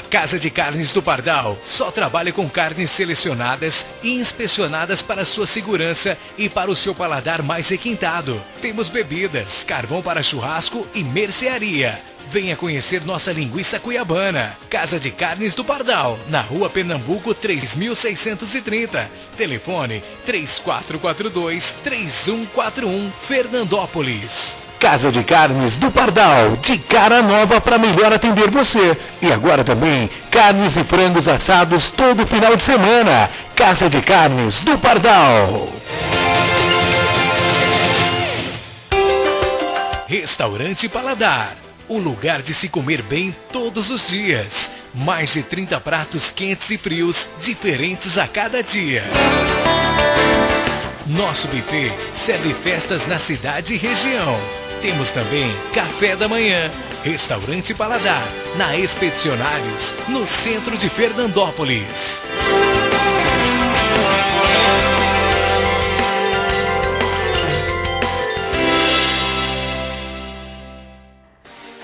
Casa de Carnes do Pardal só trabalha com carnes selecionadas e inspecionadas para sua segurança e para o seu paladar mais requintado. Temos bebidas, carvão para churrasco e mercearia. Venha conhecer nossa linguiça cuiabana. Casa de Carnes do Pardal, na Rua Pernambuco 3630. Telefone 3442-3141, Fernandópolis. Casa de Carnes do Pardal, de cara nova para melhor atender você. E agora também, carnes e frangos assados todo final de semana. Casa de Carnes do Pardal. Restaurante Paladar, o lugar de se comer bem todos os dias. Mais de 30 pratos quentes e frios, diferentes a cada dia. Nosso buffet serve festas na cidade e região. Temos também café da manhã. Restaurante Paladar, na Expedicionários, no centro de Fernandópolis.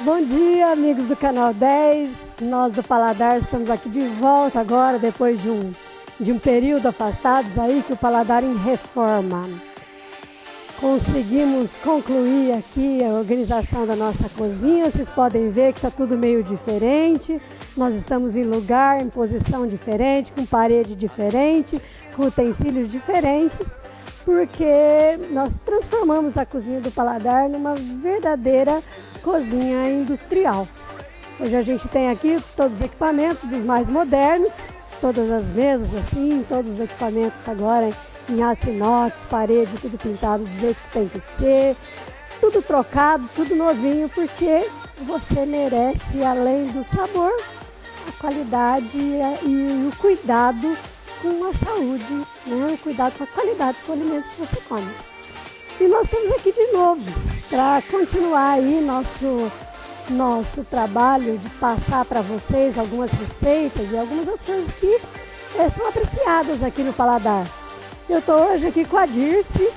Bom dia, amigos do Canal 10. Nós do Paladar estamos aqui de volta agora, depois de um período afastados aí, que o Paladar em reforma. Conseguimos concluir aqui a organização da nossa cozinha. Vocês podem ver que está tudo meio diferente. Nós estamos em lugar, em posição diferente, com parede diferente, com utensílios diferentes, porque nós transformamos a cozinha do Paladar numa verdadeira cozinha industrial. Hoje a gente tem aqui todos os equipamentos dos mais modernos, todas as mesas assim, todos os equipamentos agora em aço inox, parede, tudo pintado do jeito que tem que ser, tudo trocado, tudo novinho, porque você merece, além do sabor, a qualidade e o cuidado com a saúde, né? O cuidado com a qualidade do alimento que você come. E nós estamos aqui de novo para continuar aí nosso trabalho de passar para vocês algumas receitas e algumas das coisas que são apreciadas aqui no Paladar. Eu estou hoje aqui com a Dirce.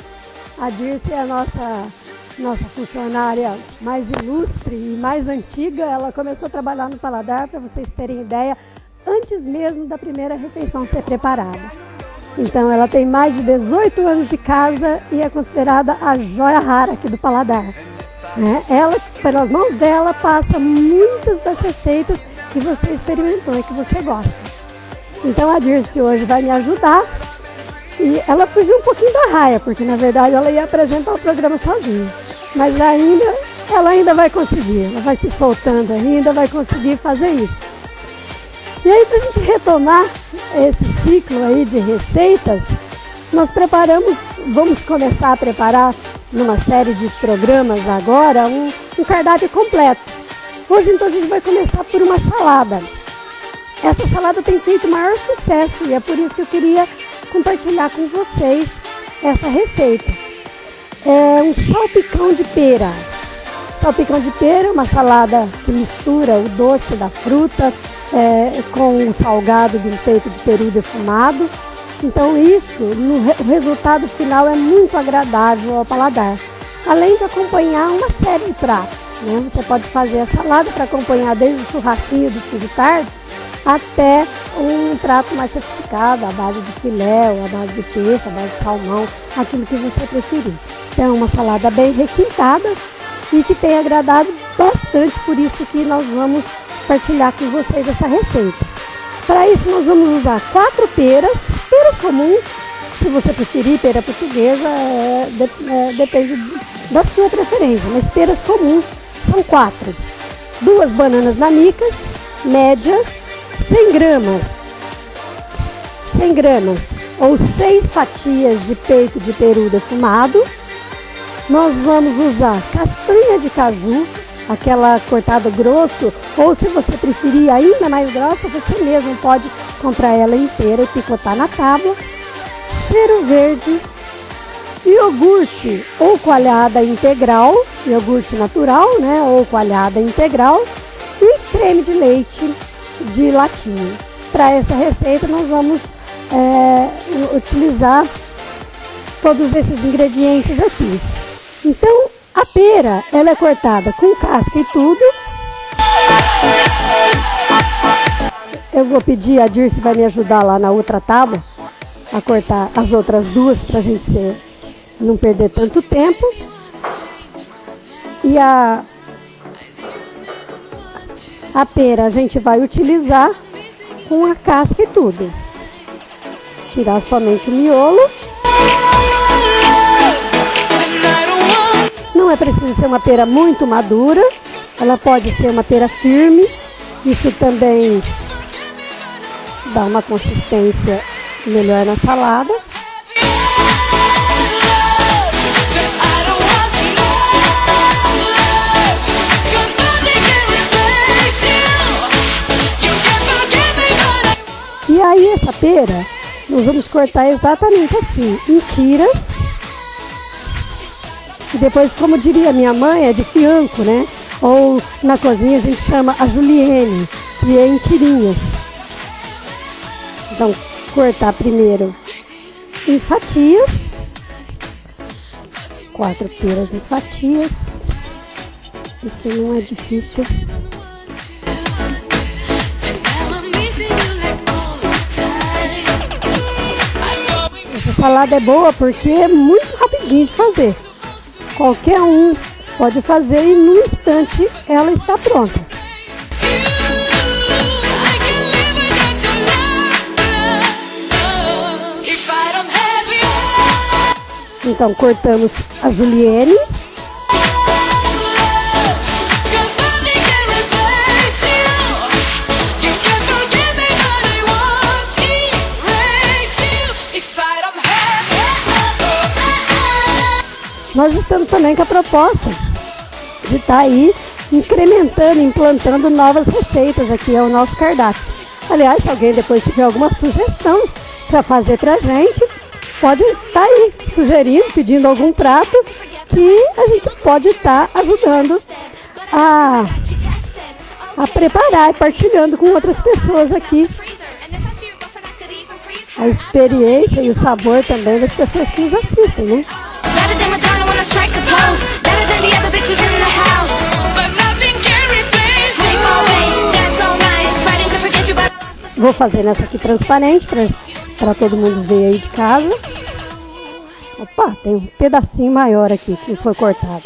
A Dirce é a nossa funcionária mais ilustre e mais antiga. Ela começou a trabalhar no Paladar, para vocês terem ideia, antes mesmo da primeira refeição ser preparada. Então ela tem mais de 18 anos de casa e é considerada a joia rara aqui do Paladar. Ela, pelas mãos dela, passa muitas das receitas que você experimentou e que você gosta. Então a Dirce hoje vai me ajudar. E ela fugiu um pouquinho da raia, porque na verdade ela ia apresentar o programa sozinha. Mas ela ainda vai conseguir, ela vai se soltando ainda, vai conseguir fazer isso. E aí, para a gente retomar esse ciclo aí de receitas, nós vamos começar a preparar numa série de programas agora um cardápio completo. Hoje então a gente vai começar por uma salada. Essa salada tem feito o maior sucesso e é por isso que eu queria compartilhar com vocês essa receita. É um salpicão de pera. Salpicão de pera é uma salada que mistura o doce da fruta com o salgado de um peito de peru defumado. Então o resultado final é muito agradável ao paladar. Além de acompanhar uma série de pratos. Você pode fazer a salada para acompanhar desde o churrasquinho do fim de tarde até um prato mais sofisticado, à base de filé, ou à base de peixe, à base de salmão, aquilo que você preferir. Então é uma salada bem requintada e que tem agradado bastante, por isso que nós vamos compartilhar com vocês essa receita. Para isso nós vamos usar 4 peras comuns, se você preferir pera portuguesa, depende da sua preferência, mas peras comuns são 4. 2 bananas nanicas, médias, 100 gramas ou 6 fatias de peito de peru defumado. Nós vamos usar castanha de caju, aquela cortada grosso, ou se você preferir ainda mais grossa, você mesmo pode comprar ela inteira e picotar na tábua. Cheiro verde, iogurte ou coalhada integral, iogurte natural, ou coalhada integral, e creme de leite de latinha. Para essa receita nós vamos utilizar todos esses ingredientes aqui. Então a pera, ela é cortada com casca e tudo. Eu vou pedir, a Dirce vai me ajudar lá na outra tábua a cortar as outras 2 para a gente não perder tanto tempo. E a pera a gente vai utilizar com a casca e tudo. Tirar somente o miolo. Não é preciso ser uma pera muito madura, ela pode ser uma pera firme. Isso também dá uma consistência melhor na salada. E aí essa pera, nós vamos cortar exatamente assim, em tiras. E depois, como diria minha mãe, é de fianco, Ou na cozinha a gente chama a julienne, que é em tirinhas. Então, cortar primeiro em fatias. 4 peras em fatias. Isso não é difícil. Essa salada é boa porque é muito rapidinho de fazer. Qualquer um pode fazer e no instante ela está pronta. Então cortamos a julienne. Nós estamos também com a proposta de estar aí incrementando, implantando novas receitas aqui ao nosso cardápio. Aliás, se alguém depois tiver alguma sugestão para fazer pra gente, pode estar aí sugerindo, pedindo algum prato que a gente pode estar ajudando a a preparar e partilhando com outras pessoas aqui a experiência e o sabor também das pessoas que nos assistem, né? Vou fazer essa aqui transparente para todo mundo ver aí de casa. Opa, tem um pedacinho maior aqui que foi cortado.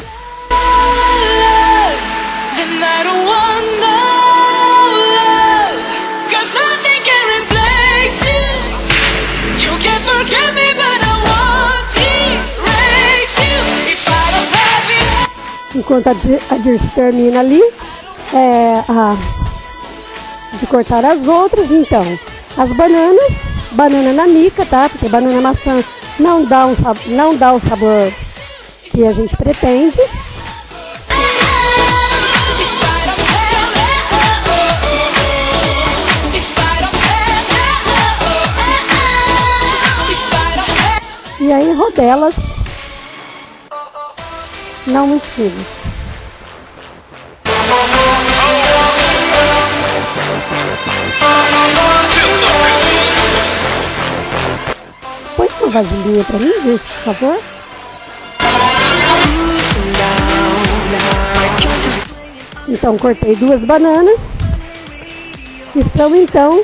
Enquanto a Dirce termina ali de cortar as outras, então, as banana nanica, tá? Porque banana maçã não dá o sabor que a gente pretende. E aí rodelas não muito finas. Põe uma vasilhinha pra mim, Dirce, por favor. Então cortei 2 bananas. E são então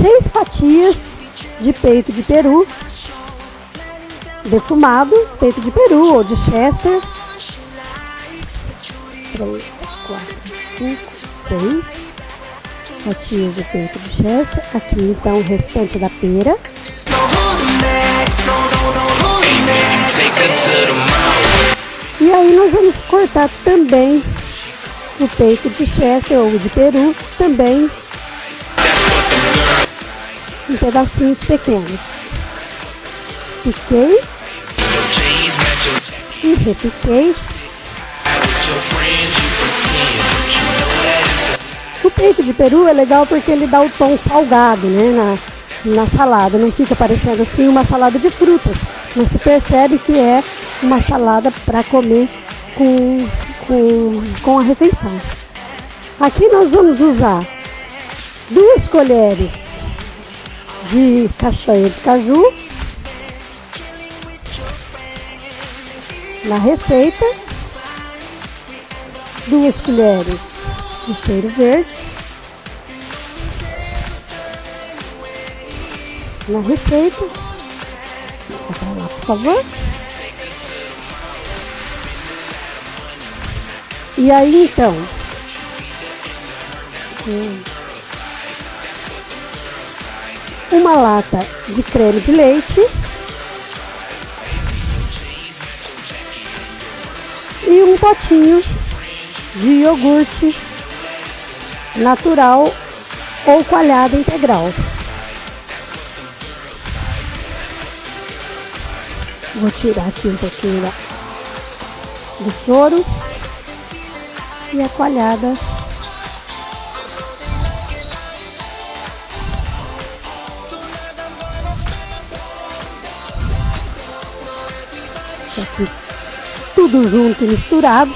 6 fatias de peito de peru defumado, peito de peru ou de Chester. 3, 4, 5, 6 fatias de peito de Chester. Aqui então o restante da pera. E aí nós vamos cortar também o peito de Chester ou de peru, também em pedacinhos pequenos. Piquei e repiquei. O peito de peru é legal porque ele dá o tom salgado, né, na salada. Não fica parecendo assim uma salada de frutas, mas se percebe que é uma salada para comer com a refeição. Aqui nós vamos usar 2 colheres de castanha de caju na receita, 2 colheres de cheiro verde na receita. Vai lá, por favor. E aí então uma lata de creme de leite e um potinho de iogurte natural ou coalhada integral. Vou tirar aqui um pouquinho do soro e a coalhada aqui, tudo junto e misturado.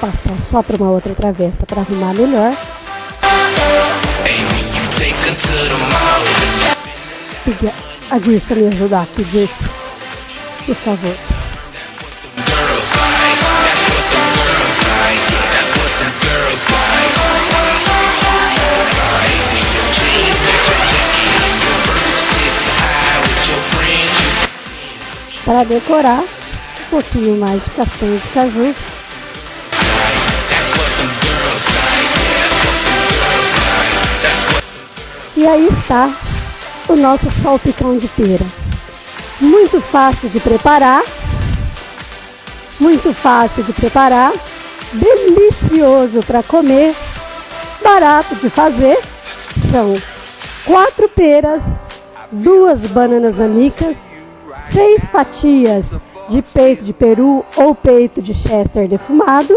Passar só para uma outra travessa para arrumar melhor. Pedir a Dirce para me ajudar aqui, Dirce, por favor. Para decorar, um pouquinho mais de castanha de caju. E aí está o nosso salpicão de pera. muito fácil de preparar, delicioso para comer, barato de fazer. São 4 peras, 2 bananas nanicas, 6 fatias de peito de peru ou peito de chester defumado,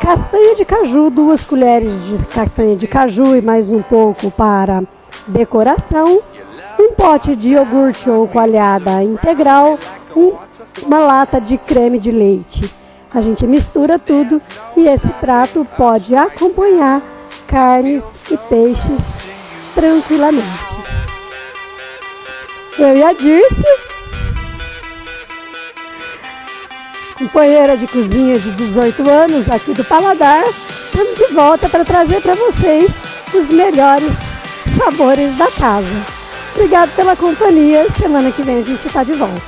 castanha de caju, 2 colheres de castanha de caju e mais um pouco para decoração, um pote de iogurte ou coalhada integral, uma lata de creme de leite. A gente mistura tudo e esse prato pode acompanhar carnes e peixes tranquilamente. Eu e a Dirce, companheira de cozinha de 18 anos aqui do Paladar, estamos de volta para trazer para vocês os melhores sabores da casa. Obrigado pela companhia, semana que vem a gente está de volta.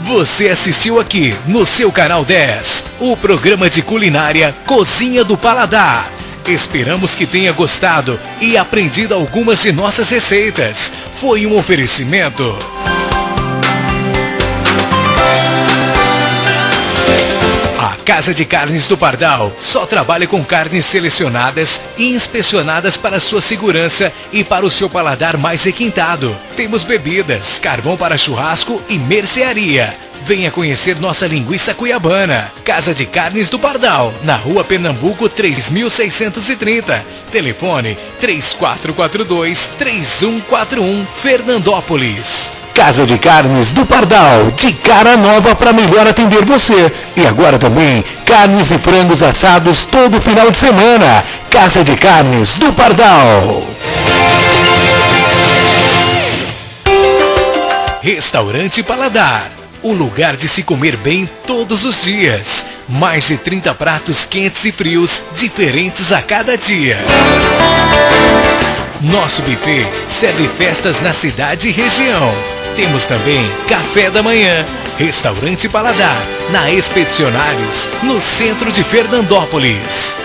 Você assistiu aqui no seu canal 10, o programa de culinária Cozinha do Paladar. Esperamos que tenha gostado e aprendido algumas de nossas receitas. Foi um oferecimento. A Casa de Carnes do Pardal só trabalha com carnes selecionadas e inspecionadas para sua segurança e para o seu paladar mais requintado. Temos bebidas, carvão para churrasco e mercearia. Venha conhecer nossa linguiça cuiabana. Casa de Carnes do Pardal, na Rua Pernambuco 3630. Telefone 3442-3141, Fernandópolis. Casa de Carnes do Pardal, de cara nova para melhor atender você. E agora também, carnes e frangos assados todo final de semana. Casa de Carnes do Pardal. Restaurante Paladar, o lugar de se comer bem todos os dias. Mais de 30 pratos quentes e frios, diferentes a cada dia. Nosso buffet serve festas na cidade e região. Temos também café da manhã. Restaurante Paladar, na Expedicionários, no centro de Fernandópolis.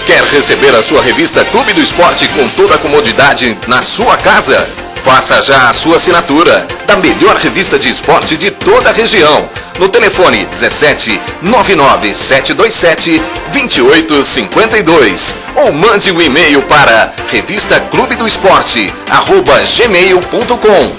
Quer receber a sua revista Clube do Esporte com toda a comodidade na sua casa? Faça já a sua assinatura da melhor revista de esporte de toda a região. No telefone 17 99 727 2852 ou mande um e-mail para revistaclubedoesporte@gmail.com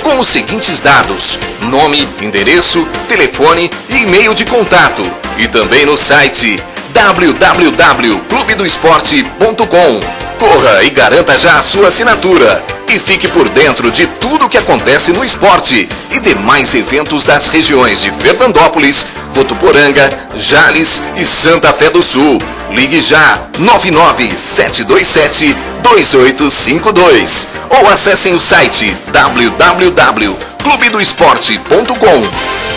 com os seguintes dados: nome, endereço, telefone e e-mail de contato, e também no site www.clubedoesporte.com. Corra e garanta já a sua assinatura e fique por dentro de tudo o que acontece no esporte e demais eventos das regiões de Fernandópolis, Votuporanga, Jales e Santa Fé do Sul. Ligue já 997272852 ou acessem o site www.clubedoesporte.com.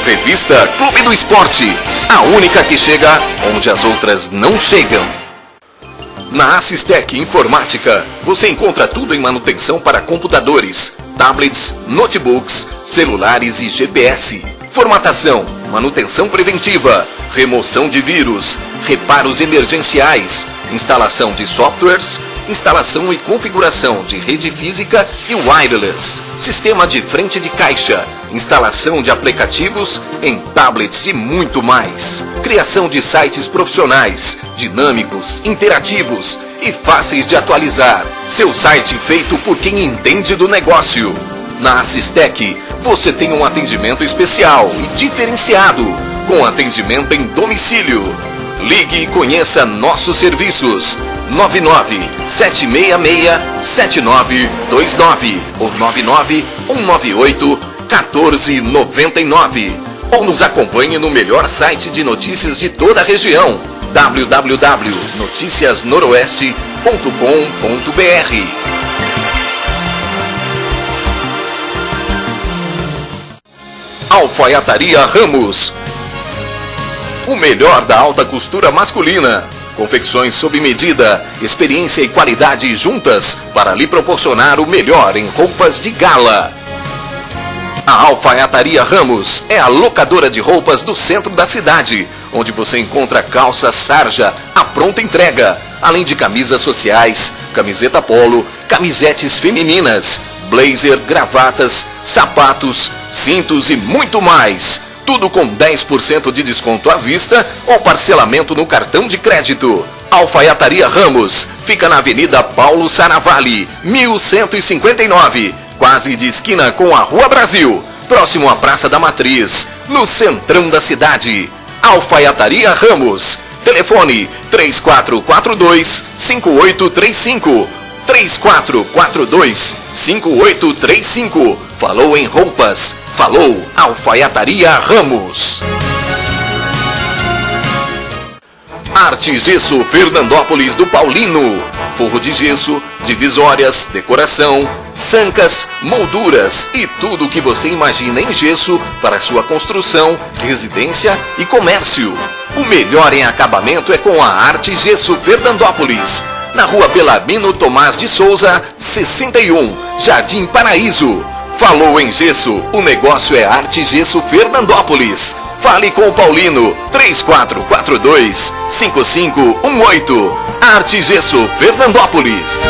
Revista Clube do Esporte, a única que chega onde as outras não chegam. Na Assistec Informática, você encontra tudo em manutenção para computadores, tablets, notebooks, celulares e GPS. Formatação, manutenção preventiva, remoção de vírus, reparos emergenciais, instalação de softwares, instalação e configuração de rede física e wireless, sistema de frente de caixa, instalação de aplicativos em tablets e muito mais. Criação de sites profissionais, dinâmicos, interativos e fáceis de atualizar. Seu site feito por quem entende do negócio. Na Assistec, você tem um atendimento especial e diferenciado, com atendimento em domicílio. Ligue e conheça nossos serviços. 997667929 ou 991981499 ou nos acompanhe no melhor site de notícias de toda a região, www.noticiasnoroeste.com.br. Alfaiataria Ramos, o melhor da alta costura masculina. Confecções sob medida, experiência e qualidade juntas para lhe proporcionar o melhor em roupas de gala. A Alfaiataria Ramos é a locadora de roupas do centro da cidade, onde você encontra calça sarja à pronta entrega, além de camisas sociais, camiseta polo, camisetes femininas, blazer, gravatas, sapatos, cintos e muito mais. Tudo com 10% de desconto à vista ou parcelamento no cartão de crédito. Alfaiataria Ramos fica na Avenida Paulo Saravalli, 1159, quase de esquina com a Rua Brasil, próximo à Praça da Matriz, no centrão da cidade. Alfaiataria Ramos. Telefone 3442-5835. 3442-5835. Falou em roupas. Falou Alfaiataria Ramos. Arte Gesso Fernandópolis do Paulino. Forro de gesso, divisórias, decoração, sancas, molduras e tudo o que você imagina em gesso para sua construção, residência e comércio. O melhor em acabamento é com a Arte Gesso Fernandópolis. Na Rua Belarmino Tomás de Souza, 61, Jardim Paraíso. Falou em gesso, o negócio é Arte Gesso Fernandópolis. Fale com o Paulino, 3442-5518. Arte Gesso Fernandópolis.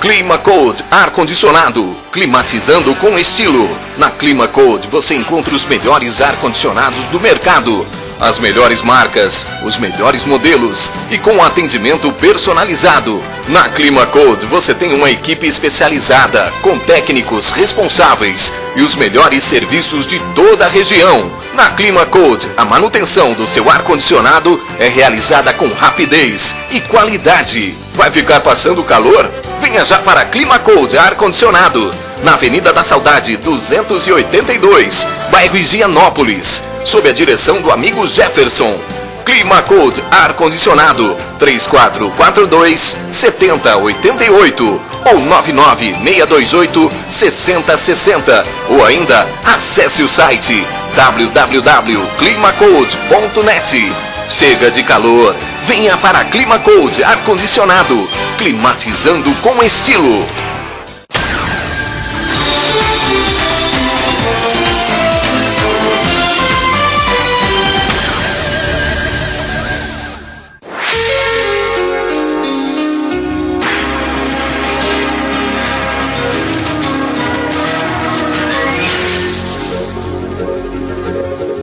Clima Code ar-condicionado, climatizando com estilo. Na Clima Code você encontra os melhores ar-condicionados do mercado. As melhores marcas, os melhores modelos e com atendimento personalizado. Na Clima Code você tem uma equipe especializada, com técnicos responsáveis e os melhores serviços de toda a região. Na Clima Code, a manutenção do seu ar-condicionado é realizada com rapidez e qualidade. Vai ficar passando calor? Venha já para Clima Code ar-condicionado, na Avenida da Saudade 282, bairro Higienópolis, sob a direção do amigo Jefferson. Clima Code ar-condicionado 3442-7088 ou 99628-6060 ou ainda acesse o site www.climacode.net. Chega de calor, venha para Clima Code ar-condicionado, climatizando com estilo.